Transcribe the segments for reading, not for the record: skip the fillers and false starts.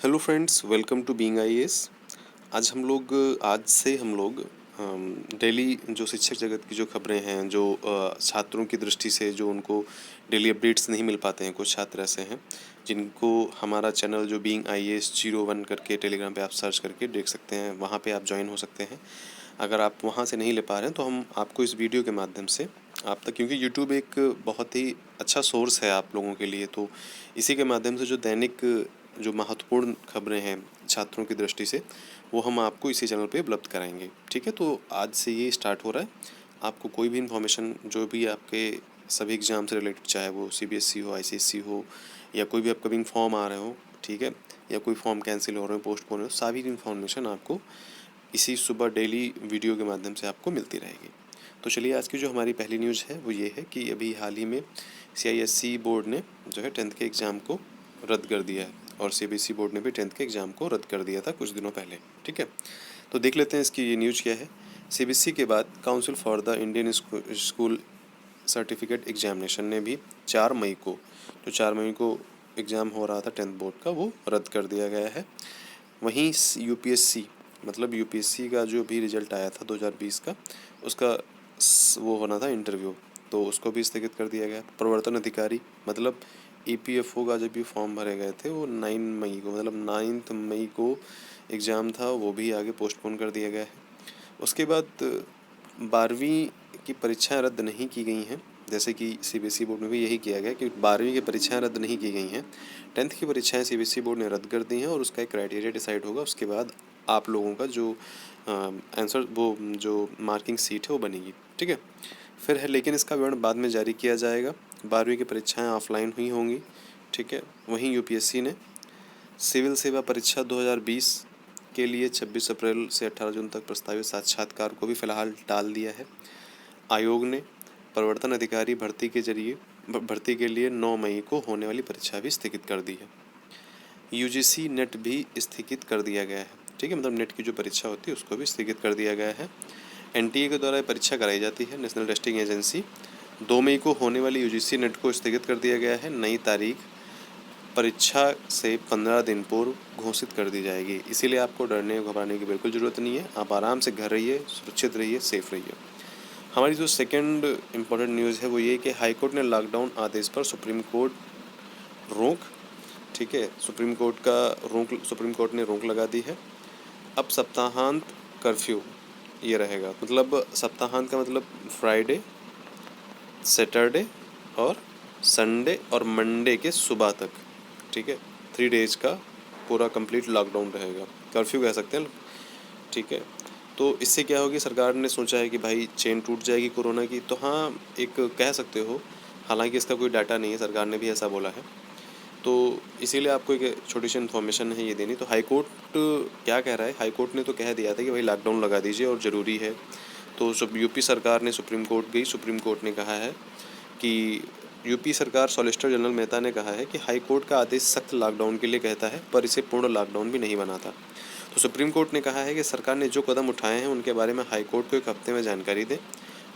Hello friends, welcome to being IAS. आज से हम लोग डेली जो शिक्षक जगत की जो खबरें हैं, जो छात्रों की दृष्टि से जो उनको डेली अपडेट्स नहीं मिल पाते हैं, कुछ छात्र ऐसे हैं जिनको हमारा चैनल जो बीइंग आईएएस 01 करके टेलीग्राम पे आप सर्च करके देख सकते हैं, वहाँ पे आप ज्वाइन हो सकते हैं। अगर आप वहाँ से नहीं ले पा रहे हैं तो हम आपको इस वीडियो के माध्यम से आप तक, क्योंकि यूट्यूब एक बहुत ही अच्छा सोर्स है आप लोगों के लिए, तो इसी के माध्यम से जो दैनिक जो महत्वपूर्ण खबरें हैं छात्रों की दृष्टि से, वो हम आपको इसी चैनल पे उपलब्ध कराएंगे। ठीक है, तो आज से ये स्टार्ट हो रहा है। आपको कोई भी इन्फॉर्मेशन जो भी आपके सभी एग्ज़ाम से रिलेटेड, चाहे वो सीबीएसई हो, आईसीएसई हो, या कोई भी अपकमिंग फॉर्म आ रहे हो, ठीक है, या कोई फॉर्म कैंसिल हो रहे हो, पोस्टपोन हो, सारी इन्फॉर्मेशन आपको इसी सुबह डेली वीडियो के माध्यम से आपको मिलती रहेगी। तो चलिए, आज की जो हमारी पहली न्यूज़ है वो ये है कि अभी हाल ही में सीआईएससी बोर्ड ने जो है 10th के एग्ज़ाम को रद्द कर दिया है, और सीबीएसई बोर्ड ने भी 10th के एग्ज़ाम को रद्द कर दिया था कुछ दिनों पहले। ठीक है, तो देख लेते हैं इसकी ये न्यूज़ क्या है। सीबीएसई के बाद council for the Indian school certificate examination ने भी 4 मई को, जो 4 मई को एग्ज़ाम हो रहा था 10th बोर्ड का, वो रद्द कर दिया गया है। वहीं यूपीएससी, मतलब यूपीएससी का जो भी रिजल्ट आया था 2020 का, उसका वो होना था इंटरव्यू, तो उसको भी स्थगित कर दिया गया। प्रवर्तन अधिकारी, मतलब ईपीएफओ का जब भी फॉर्म भरे गए थे वो 9 मई को, मतलब 9 मई को एग्ज़ाम था, वो भी आगे पोस्टपोन कर दिया गया है। उसके बाद 12वीं की परीक्षाएं रद्द नहीं की गई हैं, जैसे कि सीबीएसई बोर्ड में भी यही किया गया कि 12वीं की परीक्षाएं रद्द नहीं की गई हैं। 10th की परीक्षाएं सीबीएसई बोर्ड ने रद्द कर दी हैं, और उसका एक क्राइटेरिया डिसाइड होगा। उसके बाद आप लोगों का जो आंसर, वो जो मार्किंग सीट है वो बनेगी। ठीक है, फिर है, लेकिन इसका विवरण बाद में जारी किया जाएगा। 12वीं की परीक्षाएं ऑफलाइन हुई होंगी। ठीक है, वहीं यूपीएससी ने सिविल सेवा परीक्षा 2020 के लिए 26 अप्रैल से 18 जून तक प्रस्तावित साक्षात्कार को भी फिलहाल टाल दिया है। आयोग ने प्रवर्तन अधिकारी भर्ती के लिए 9 मई को होने वाली परीक्षा भी स्थगित कर दी है। यूजीसी नेट भी स्थगित कर दिया गया है। ठीक है, मतलब नेट की जो परीक्षा होती है उसको भी स्थगित कर दिया गया है। एनटीए के द्वारा परीक्षा कराई जाती है, नेशनल टेस्टिंग एजेंसी। 2 मई को होने वाली यूजीसी नेट को स्थगित कर दिया गया है। नई तारीख परीक्षा से 15 दिन पूर्व घोषित कर दी जाएगी। इसीलिए आपको डरने घबराने की बिल्कुल ज़रूरत नहीं है। आप आराम से घर रहिए, सुरक्षित रहिए, सेफ रहिए। हमारी जो सेकंड इम्पोर्टेंट न्यूज़ है वो ये कि हाईकोर्ट ने लॉकडाउन आदेश पर सुप्रीम कोर्ट रोक, ठीक है, सुप्रीम कोर्ट ने रोक लगा दी है। अब सप्ताहांत कर्फ्यू ये रहेगा, मतलब सप्ताहांत का मतलब फ्राइडे, सैटरडे और संडे और मंडे के सुबह तक। ठीक है, 3 डेज का पूरा कंप्लीट लॉकडाउन रहेगा, कर्फ्यू कह सकते हैं। ठीक है, तो इससे क्या होगी, सरकार ने सोचा है कि भाई चेन टूट जाएगी कोरोना की, तो हाँ, एक कह सकते हो। हालांकि इसका कोई डाटा नहीं है, सरकार ने भी ऐसा बोला है, तो इसीलिए आपको एक छोटी सी इन्फॉर्मेशन है ये देनी। तो हाई कोर्ट क्या कह रहा है, हाई कोर्ट ने तो कह दिया था कि भाई लॉकडाउन लगा दीजिए और ज़रूरी है। तो सब यूपी सरकार ने सुप्रीम कोर्ट गई, सुप्रीम कोर्ट ने कहा है कि यूपी सरकार, सॉलिसिटर जनरल मेहता ने कहा है कि हाई कोर्ट का आदेश सख्त लॉकडाउन के लिए कहता है, पर इसे पूर्ण लॉकडाउन भी नहीं बनाता। तो सुप्रीम कोर्ट ने कहा है कि सरकार ने जो कदम उठाए हैं उनके बारे में हाई कोर्ट को 1 हफ्ते में जानकारी दे।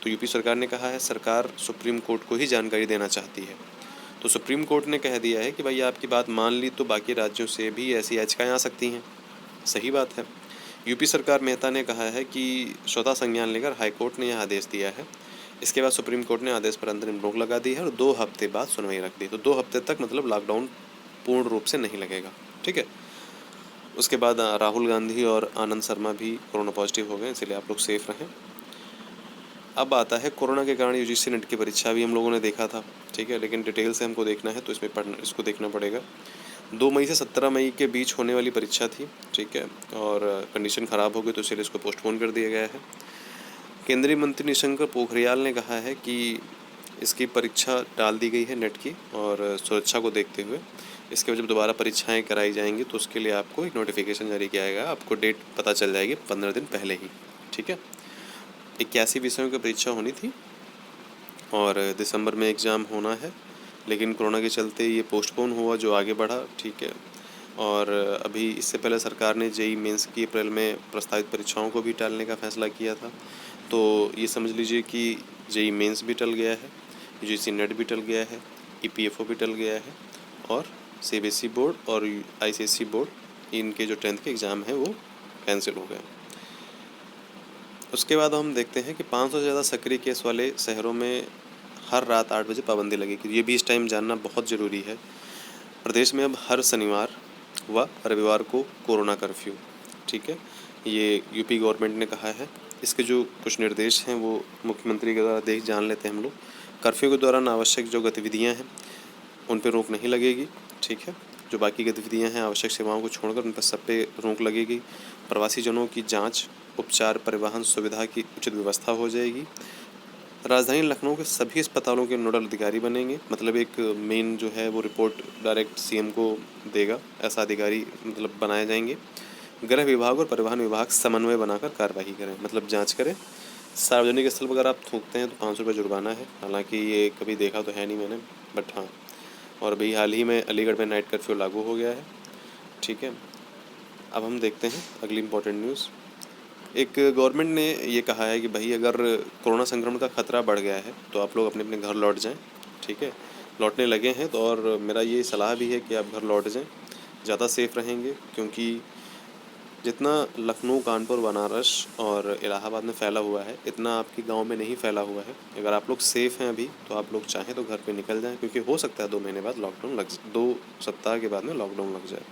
तो यूपी सरकार ने कहा है सरकार सुप्रीम कोर्ट को ही जानकारी देना चाहती है। तो सुप्रीम कोर्ट ने कह दिया है कि भाई आपकी बात मान ली तो बाकी राज्यों से भी ऐसी याचिकाएं आ सकती हैं। सही बात है। यूपी सरकार मेहता ने कहा है कि स्वतः संज्ञान लेकर हाई कोर्ट ने यह आदेश दिया है। इसके बाद सुप्रीम कोर्ट ने आदेश पर अंतरिम रोक लगा दी है और 2 हफ्ते बाद सुनवाई रख दी। तो 2 हफ्ते तक मतलब लॉकडाउन पूर्ण रूप से नहीं लगेगा। ठीक है, उसके बाद राहुल गांधी और आनंद शर्मा भी कोरोना पॉजिटिव हो गए, इसलिए आप लोग सेफ रहें। अब आता है कोरोना के कारण यूजीसी नेट की परीक्षा भी हम लोगों ने देखा था। ठीक है, लेकिन डिटेल से हमको देखना है तो इसको देखना पड़ेगा। 2 मई से 17 मई के बीच होने वाली परीक्षा थी। ठीक है, और कंडीशन ख़राब हो गई तो इसलिए इसको पोस्टपोन कर दिया गया है। केंद्रीय मंत्री निशंक पोखरियाल ने कहा है कि इसकी परीक्षा टाल दी गई है नेट की, और सुरक्षा को देखते हुए इसके जब दोबारा परीक्षाएं कराई जाएंगी तो उसके लिए आपको एक नोटिफिकेशन जारी किया जाएगा। आपको डेट पता चल जाएगी 15 दिन पहले ही। ठीक है, 81 विषयों की परीक्षा होनी थी और दिसंबर में एग्ज़ाम होना है, लेकिन कोरोना के चलते ये पोस्टपोन हुआ, जो आगे बढ़ा। ठीक है, और अभी इससे पहले सरकार ने जेई मेंस की अप्रैल में प्रस्तावित परीक्षाओं को भी टालने का फैसला किया था। तो ये समझ लीजिए कि जेई मेंस भी टल गया है, यूजीसी नेट भी टल गया है, ईपीएफओ भी टल गया है, और सीबीएसई बोर्ड और आईसीएसई बोर्ड इनके जो 10th के एग्ज़ाम हैं वो कैंसिल हो गए। उसके बाद हम देखते हैं कि 500 से ज़्यादा सक्रिय केस वाले शहरों में हर रात 8 बजे पाबंदी लगेगी। ये भी इस टाइम जानना बहुत ज़रूरी है। प्रदेश में अब हर शनिवार व रविवार को कोरोना कर्फ्यू, ठीक है, ये यूपी गवर्नमेंट ने कहा है। इसके जो कुछ निर्देश हैं वो मुख्यमंत्री के द्वारा देख जान लेते हैं हम लोग। कर्फ्यू के दौरान आवश्यक जो गतिविधियां हैं उन पर रोक नहीं लगेगी, ठीक है। जो बाकी गतिविधियां हैं आवश्यक सेवाओं को छोड़कर उन पर सब पे रोक लगेगी। प्रवासी जनों की जांच, उपचार, परिवहन सुविधा की उचित व्यवस्था हो जाएगी। राजधानी लखनऊ के सभी अस्पतालों के नोडल अधिकारी बनेंगे, मतलब एक मेन जो है वो रिपोर्ट डायरेक्ट सीएम को देगा, ऐसा अधिकारी मतलब बनाए जाएंगे। गृह विभाग और परिवहन विभाग समन्वय बनाकर कार्रवाई करें, मतलब जांच करें। सार्वजनिक स्थल पर अगर आप थूकते हैं तो 500 रुपये जुर्माना है। हालांकि ये कभी देखा तो है नहीं मैंने, बट हाँ। और अभी हाल ही में अलीगढ़ में नाइट कर्फ्यू लागू हो गया है, ठीक है। अब हम देखते हैं अगली इम्पोर्टेंट न्यूज़। एक गवर्नमेंट ने ये कहा है कि भाई अगर कोरोना संक्रमण का खतरा बढ़ गया है तो आप लोग अपने अपने घर लौट जाएं, ठीक है। लौटने लगे हैं तो, और मेरा ये सलाह भी है कि आप घर लौट जाएं, ज़्यादा सेफ रहेंगे। क्योंकि जितना लखनऊ, कानपुर, बनारस और इलाहाबाद में फैला हुआ है इतना आपके गांव में नहीं फैला हुआ है। अगर आप लोग सेफ़ हैं अभी तो आप लोग चाहें तो घर पे निकल जाएं, क्योंकि हो सकता है 2 महीने बाद लॉकडाउन लग 2 सप्ताह के बाद में लॉकडाउन लग जाए।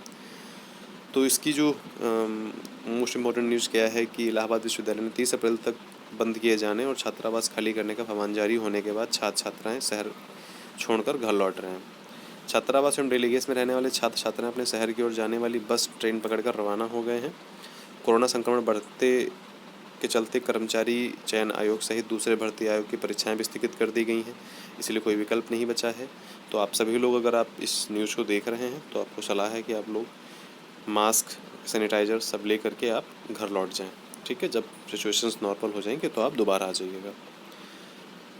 तो इसकी जो मोस्ट इम्पोर्टेंट न्यूज़ क्या है कि इलाहाबाद विश्वविद्यालय में 30 अप्रैल तक बंद किए जाने और छात्रावास खाली करने का फरमान जारी होने के बाद छात्र छात्राएँ शहर छोड़कर घर लौट रहे हैं। छात्रावास एवं डेलीगेट्स में रहने वाले छात्र छात्राएं अपने शहर की ओर जाने वाली बस, ट्रेन पकड़कर रवाना हो गए हैं। कोरोना संक्रमण बढ़ते के चलते कर्मचारी चयन आयोग सहित दूसरे भर्ती आयोग की परीक्षाएं भी स्थगित कर दी गई हैं, इसलिए कोई विकल्प नहीं बचा है। तो आप सभी लोग अगर आप इस न्यूज़ को देख रहे हैं तो आपको सलाह है कि आप लोग मास्क, सैनिटाइज़र सब ले करके आप घर लौट जाएं, ठीक है। जब सिचुएशंस नॉर्मल हो जाएंगे तो आप दोबारा आ जाइएगा।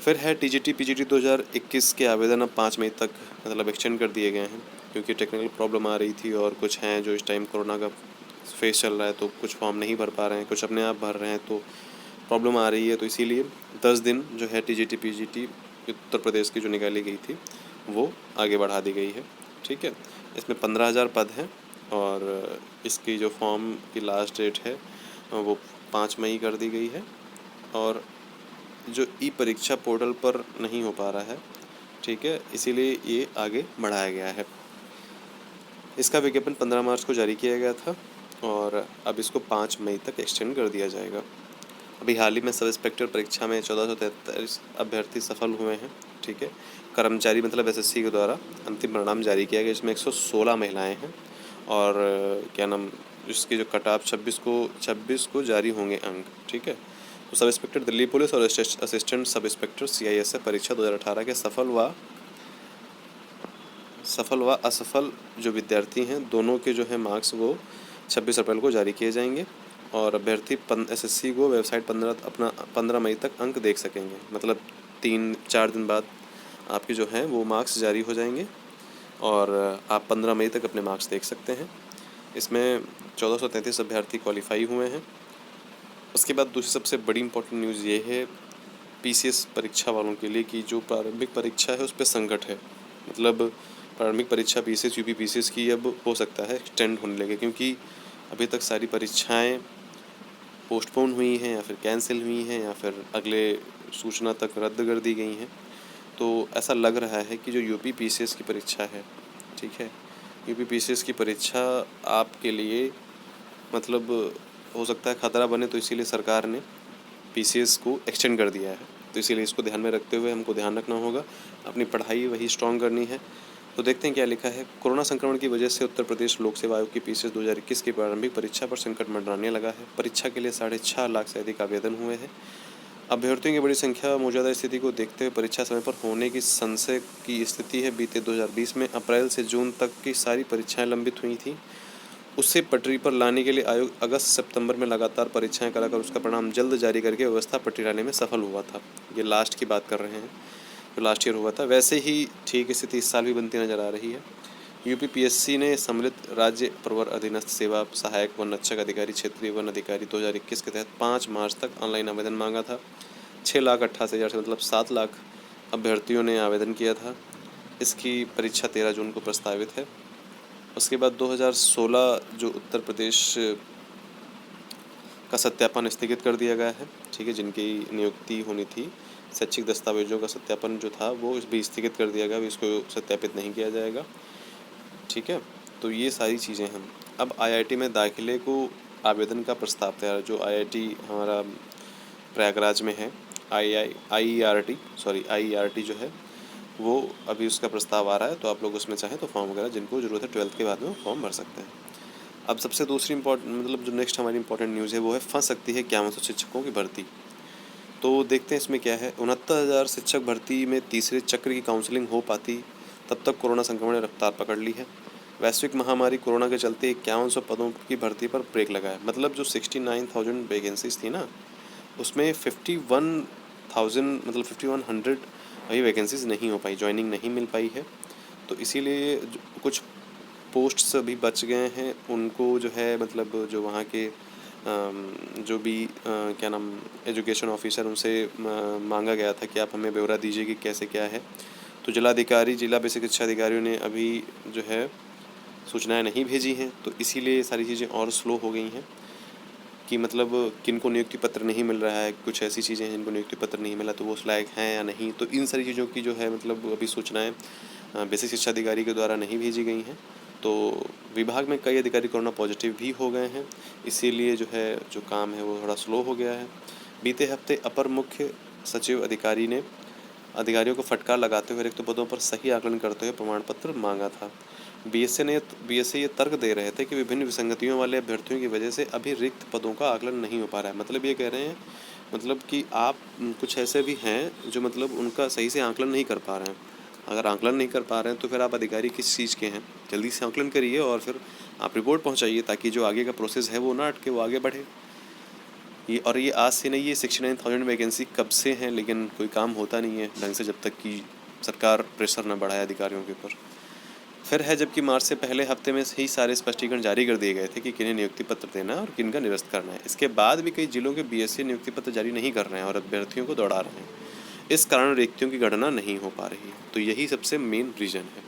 फिर है टीजीटी पीजीटी 2021 के आवेदन अब 5 मई तक मतलब एक्सटेंड कर दिए गए हैं, क्योंकि टेक्निकल प्रॉब्लम आ रही थी और कुछ हैं जो इस टाइम कोरोना का फेस चल रहा है तो कुछ फॉर्म नहीं भर पा रहे हैं, कुछ अपने आप भर रहे हैं तो प्रॉब्लम आ रही है। तो इसीलिए 10 दिन जो है टीजीटी पीजीटी उत्तर प्रदेश की जो निकाली गई थी वो आगे बढ़ा दी गई है, ठीक है। इसमें 15,000 पद हैं और इसकी जो फॉर्म की लास्ट डेट है वो 5 मई कर दी गई है। और जो ई परीक्षा पोर्टल पर नहीं हो पा रहा है, ठीक है, इसीलिए ये आगे बढ़ाया गया है। इसका विज्ञापन 15 मार्च को जारी किया गया था और अब इसको 5 मई तक एक्सटेंड कर दिया जाएगा। अभी हाल ही में सब इंस्पेक्टर परीक्षा में 1443 अभ्यर्थी सफल हुए हैं, ठीक है। कर्मचारी मतलब एसएससी के द्वारा अंतिम परिणाम जारी किया गया, इसमें 116 महिलाएं हैं और क्या नाम इसकी जो कट ऑफ 26 को जारी होंगे अंक, ठीक है। तो सब इंस्पेक्टर दिल्ली पुलिस और असिस्टेंट सब इंस्पेक्टर सीआईएसएफ परीक्षा 2018 के सफल व असफल जो विद्यार्थी हैं दोनों के जो है मार्क्स वो 26 अप्रैल को जारी किए जाएंगे और अभ्यर्थी एसएससी को वेबसाइट 15 मई तक अंक देख सकेंगे, मतलब 3-4 दिन बाद आपके जो हैं वो मार्क्स जारी हो जाएंगे और आप 15 मई तक अपने मार्क्स देख सकते हैं। इसमें 1433 अभ्यर्थी क्वालिफाई हुए हैं। उसके बाद दूसरी सबसे बड़ी इम्पोर्टेंट न्यूज़ ये है पीसीएस परीक्षा वालों के लिए कि जो प्रारंभिक परीक्षा है उस पर संकट है। मतलब प्रारंभिक परीक्षा पीसीएस यूपी पीसीएस की अब हो सकता है एक्सटेंड होने लगे, क्योंकि अभी तक सारी परीक्षाएं पोस्टपोन हुई हैं या फिर कैंसिल हुई हैं या फिर अगले सूचना तक रद्द कर दी गई हैं। तो ऐसा लग रहा है कि जो यूपी पीसीएस की परीक्षा है, ठीक है, यूपी पीसीएस की परीक्षा आपके लिए मतलब हो सकता है खतरा बने, तो इसीलिए सरकार ने पीसीएस को एक्सटेंड कर दिया है। तो इसीलिए इसको ध्यान में रखते हुए हमको ध्यान रखना होगा, अपनी पढ़ाई वही स्ट्रॉन्ग करनी है। तो देखते हैं क्या लिखा है। कोरोना संक्रमण की वजह से उत्तर प्रदेश लोक सेवा आयोग की पीसीएस 2021 की प्रारंभिक परीक्षा पर संकट मंडराने लगा है। परीक्षा के लिए 6.5 लाख से अधिक आवेदन हुए हैं। अभ्यर्थियों की बड़ी संख्या मौजूदा स्थिति को देखते हुए परीक्षा समय पर होने की संशय की स्थिति है। बीते 2020 में अप्रैल से जून तक की सारी परीक्षाएं लंबित हुई थी। उससे पटरी पर लाने के लिए आयोग अगस्त-सितंबर में लगातार परीक्षाएं कराकर उसका परिणाम जल्द जारी करके व्यवस्था पटरी लाने में सफल हुआ था। ये लास्ट की बात कर रहे हैं, जो लास्ट ईयर हुआ था। वैसे ही ठीक स्थिति इस साल भी बनती नजर आ रही है। यूपी पीएससी ने सम्मिलित राज्य प्रवर अधीनस्थ सेवा सहायक वन रक्षक अधिकारी क्षेत्रीय वन अधिकारी 2021 के तहत 5 मार्च तक ऑनलाइन आवेदन मांगा था। 6,88,000 से मतलब 7 लाख अभ्यर्थियों ने आवेदन किया था। इसकी परीक्षा 13 जून को प्रस्तावित है। उसके बाद 2016 जो उत्तर प्रदेश का सत्यापन स्थगित कर दिया गया है, ठीक है, जिनकी नियुक्ति होनी थी, शैक्षिक दस्तावेजों का सत्यापन जो था वो भी स्थगित कर दिया गया, अभी इसको सत्यापित नहीं किया जाएगा, ठीक है। तो ये सारी चीज़ें हैं। अब आईआईटी में दाखिले को आवेदन का प्रस्ताव तैयार, जो आईआईटी हमारा प्रयागराज में है, आईईआरटी जो है वो अभी उसका प्रस्ताव आ रहा है, तो आप लोग उसमें चाहें तो फॉर्म वगैरह जिनको ज़रूरत है 12th के बाद में फॉर्म भर सकते हैं। अब सबसे दूसरी मतलब जो नेक्स्ट हमारी इंपॉर्टेंट न्यूज़ है वो है फंस सकती है 5100 शिक्षकों की भर्ती। तो देखते हैं इसमें क्या है। 69,000 शिक्षक भर्ती में तीसरे चक्र की काउंसलिंग हो पाती, तब तक कोरोना संक्रमण ने रफ्तार पकड़ ली है। वैश्विक महामारी कोरोना के चलते 5100 पदों की भर्ती पर ब्रेक लगा है। मतलब जो 69,000 वैकेंसीज थी ना, उसमें 51,000 मतलब 5100 अभी वैकेंसीज नहीं हो पाई, ज्वाइनिंग नहीं मिल पाई है। तो इसीलिए कुछ पोस्ट्स अभी बच गए हैं, उनको जो है मतलब जो वहाँ के जो भी क्या नाम एजुकेशन ऑफिसर, उनसे मांगा गया था कि आप हमें ब्यौरा दीजिए कि कैसे क्या है। तो जिला बेसिक शिक्षा अधिकारियों ने अभी जो है सूचनाएं नहीं भेजी हैं, तो इसीलिए सारी चीज़ें और स्लो हो गई हैं कि मतलब किनको नियुक्ति पत्र नहीं मिल रहा है। कुछ ऐसी चीज़ें हैं जिनको नियुक्ति पत्र नहीं मिला, तो वो उस लायक हैं या नहीं, तो इन सारी चीज़ों की जो है मतलब अभी सूचनाएं बेसिक शिक्षा अधिकारी के द्वारा नहीं भेजी गई हैं। तो विभाग में कई अधिकारी कोरोना पॉजिटिव भी हो गए हैं, इसीलिए जो है जो काम है वो थोड़ा स्लो हो गया है। बीते हफ्ते अपर मुख्य सचिव अधिकारियों को फटकार लगाते हुए रिक्त पदों पर सही आकलन करते हुए प्रमाण पत्र मांगा था। बीएसए ये तर्क दे रहे थे कि विभिन्न विसंगतियों वाले अभ्यर्थियों की वजह से अभी रिक्त पदों का आकलन नहीं हो पा रहा है। मतलब ये कह रहे हैं मतलब कि आप कुछ ऐसे भी हैं जो मतलब उनका सही से आकलन नहीं कर पा रहे हैं। अगर आकलन नहीं कर पा रहे हैं तो फिर आप अधिकारी किस चीज़ के हैं, जल्दी से आकलन करिए और फिर आप रिपोर्ट पहुंचाइए, ताकि जो आगे का प्रोसेस है वो ना अटके, वो आगे बढ़े। ये आज से नहीं, ये 69,000 वैकेंसी कब से हैं, लेकिन कोई काम होता नहीं है ढंग से जब तक कि सरकार प्रेशर न बढ़ाए अधिकारियों के ऊपर। फिर है जबकि मार्च से पहले हफ्ते में ही सारे स्पष्टीकरण जारी कर दिए गए थे कि किन्हें नियुक्ति पत्र देना है और किनका निरस्त करना है। इसके बाद भी कई जिलों के बीएससी नियुक्ति पत्र जारी नहीं कर रहे हैं और अभ्यर्थियों को दौड़ा रहे हैं। इस कारण रिक्तियों की गणना नहीं हो पा रही है। तो यही सबसे मेन रीज़न है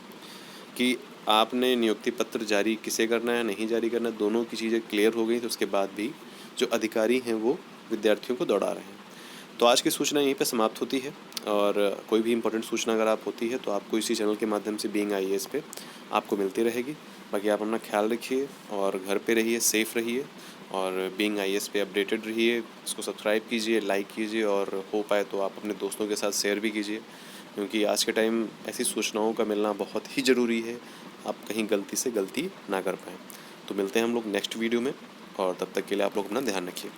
कि आपने नियुक्ति पत्र जारी किसे करना है, नहीं जारी करना, दोनों की चीज़ें क्लियर हो गई, तो उसके बाद भी जो अधिकारी हैं वो विद्यार्थियों को दौड़ा रहे हैं। तो आज की सूचना यहीं पे समाप्त होती है, और कोई भी इंपॉर्टेंट सूचना अगर आप होती है तो आपको इसी चैनल के माध्यम से बीइंग आईएएस पे आपको मिलती रहेगी। बाकी आप अपना ख्याल रखिए और घर पे रहिए, सेफ़ रहिए, और बीइंग आईएएस पे अपडेटेड रहिए। इसको सब्सक्राइब कीजिए, लाइक कीजिए, और हो पाए तो आप अपने दोस्तों के साथ शेयर भी कीजिए, क्योंकि आज के टाइम ऐसी सूचनाओं का मिलना बहुत ही ज़रूरी है। आप कहीं गलती से गलती ना कर पाएँ। तो मिलते हैं हम लोग नेक्स्ट वीडियो में, और तब तक के लिए आप लोग अपना ध्यान रखिए।